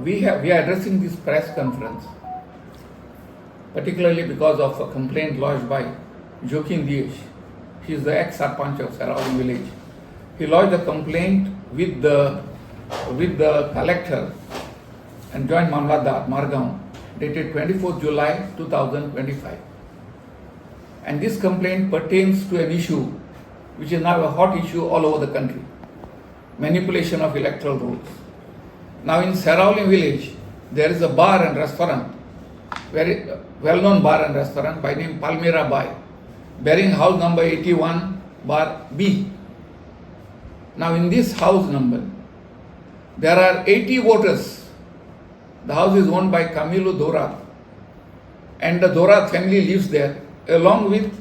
we are addressing this press conference particularly because of a complaint lodged by Jokin Diyesh. He is the ex-sarpanch of Seraulim village. He lodged a complaint with the collector and joint Mamlatdar, Margaon, dated 24th July 2025. And this complaint pertains to an issue which is now a hot issue all over the country: manipulation of electoral rolls. Now in Seraulim village, there is a bar and restaurant, very well-known bar and restaurant by name Palmyra Bai, bearing house number 81 bar B. Now in this house number, there are 80 voters. The house is owned by Camilo Dora, and the Dora family lives there, along with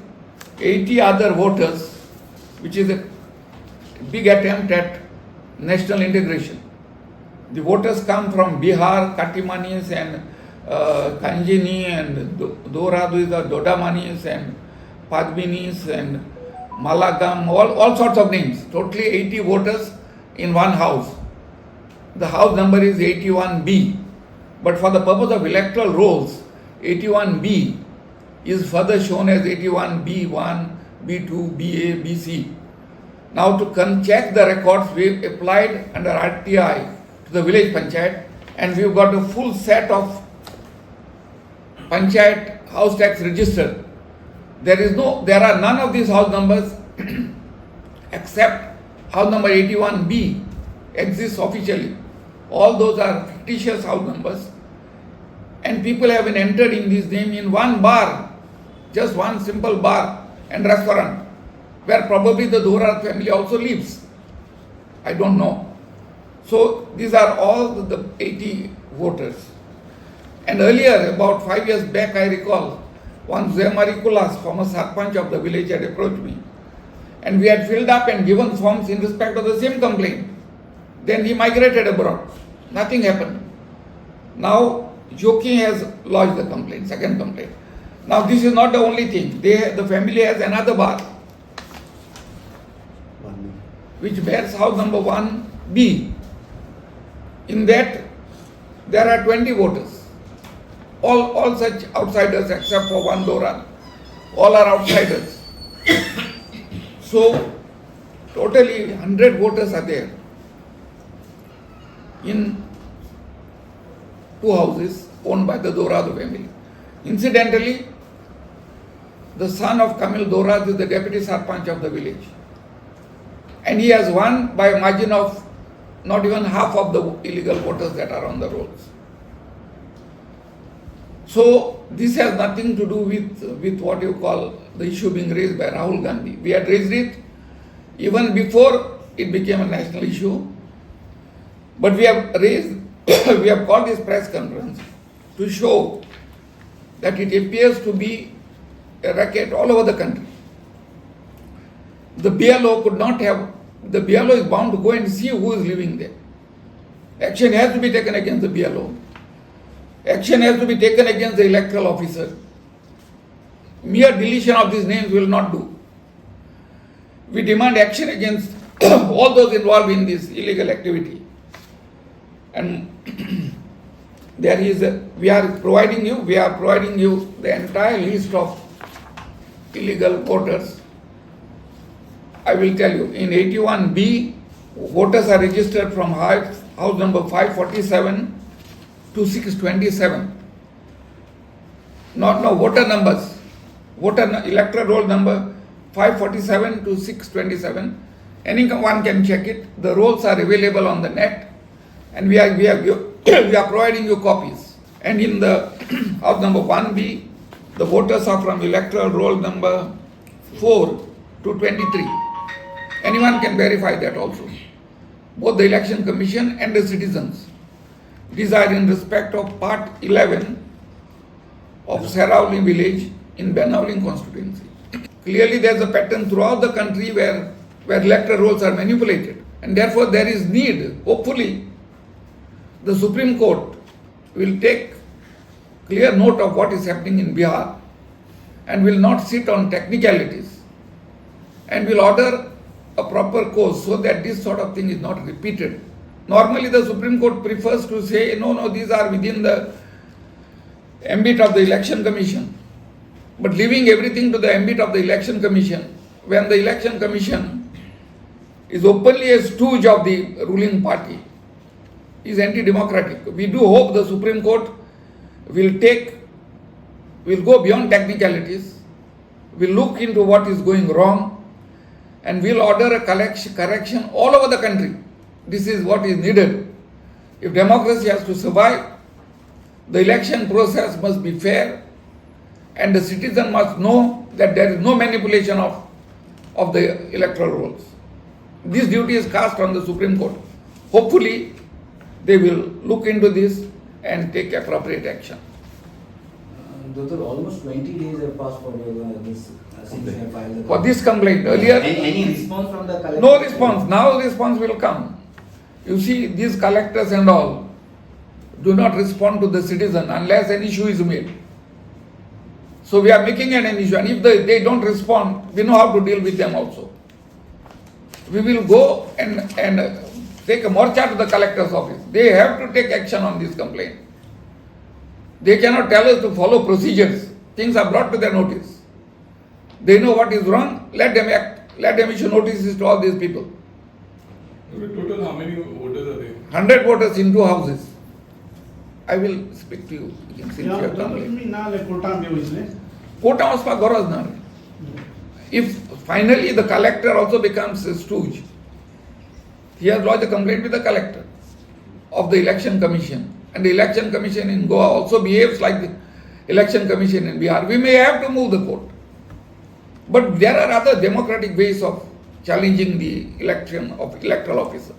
80 other voters, which is a big attempt at national integration. The voters come from Bihar, Katimanis and Kanjini and Dodamanis and Padminis and Malagam, all sorts of names. Totally 80 voters in one house. The house number is 81B. But for the purpose of electoral rolls, 81B is further shown as 81B1, B2, BA, BC. Now to check the records, we applied under RTI to the village panchayat, and we've got a full set of panchayat house tax registered. There are none of these house numbers except house number 81B exists officially. All those are fictitious house numbers, and people have been entered in this name in one bar, just one simple bar and restaurant, where probably the Dora family also lives. I don't know. So these are all the 80 voters. And earlier, about 5 years back, I recall, one Zemarikulas, former sarpanch of the village, had approached me, and we had filled up and given forms in respect of the same complaint. Then he migrated abroad. Nothing happened. Now Joki has lodged the complaint, second complaint. Now this is not the only thing. The family has another bar, which bears house number 1B. In that, there are 20 voters. All such outsiders except for one Dora. All are outsiders. So, totally 100 voters are there in two houses owned by the Dorado family. Incidentally, the son of Kamil Dorad is the deputy sarpanch of the village, and he has won by a margin of not even half of the illegal voters that are on the rolls. So this has nothing to do with what you call the issue being raised by Rahul Gandhi. We had raised it even before it became a national issue, but we have called this press conference to show that it appears to be a racket all over the country. The BLO is bound to go and see who is living there. Action has to be taken against the BLO. Action has to be taken against the electoral officer. Mere deletion of these names will not do. We demand action against all those involved in this illegal activity. And we are providing you the entire list of illegal voters. I will tell you, in 81B, voters are registered from house number 547 to 627. No, voter numbers. Electoral roll number 547 to 627. Anyone can check it. The rolls are available on the net, and we are providing you copies. And in the house number 1B, the voters are from electoral roll number 4 to 23. Anyone can verify that also. Both the Election Commission and the citizens. These are in respect of Part 11 of Seraulim village in Benauling constituency. Clearly there is a pattern throughout the country where electoral rolls are manipulated, and therefore there is need, hopefully, the Supreme Court will take clear note of what is happening in Bihar and will not sit on technicalities and will order a proper course so that this sort of thing is not repeated Normally the Supreme Court prefers to say, no, these are within the ambit of the Election Commission. But leaving everything to the ambit of the Election Commission, when the Election Commission is openly a stooge of the ruling party, is anti-democratic. We do hope the Supreme Court will go beyond technicalities, will look into what is going wrong, and will order a correction all over the country. This is what is needed. If democracy has to survive, the election process must be fair, and the citizen must know that there is no manipulation of the electoral rolls. This duty is cast on the Supreme Court. Hopefully, they will look into this and take appropriate action. Doctor, almost 20 days have passed for this since you have filed the For this complaint, earlier, any response from the collector? no response. Now response will come. You see, these collectors and all do not respond to the citizen unless an issue is made. So we are making an issue, and if they don't respond, we know how to deal with them also. We will go and take a morcha to the collector's office. They have to take action on this complaint. They cannot tell us to follow procedures. Things are brought to their notice. They know what is wrong, let them act. Let them issue notices to all these people. Total, how many voters are there? 100 voters in 2 houses. I will speak to you since you have come late. Court house pa goraz na. If finally the collector also becomes a stooge, he has lodged a complaint with the collector of the Election Commission, and the Election Commission in Goa also behaves like the Election Commission in Bihar, we may have to move the court. But there are other democratic ways of challenging the election of electoral officer.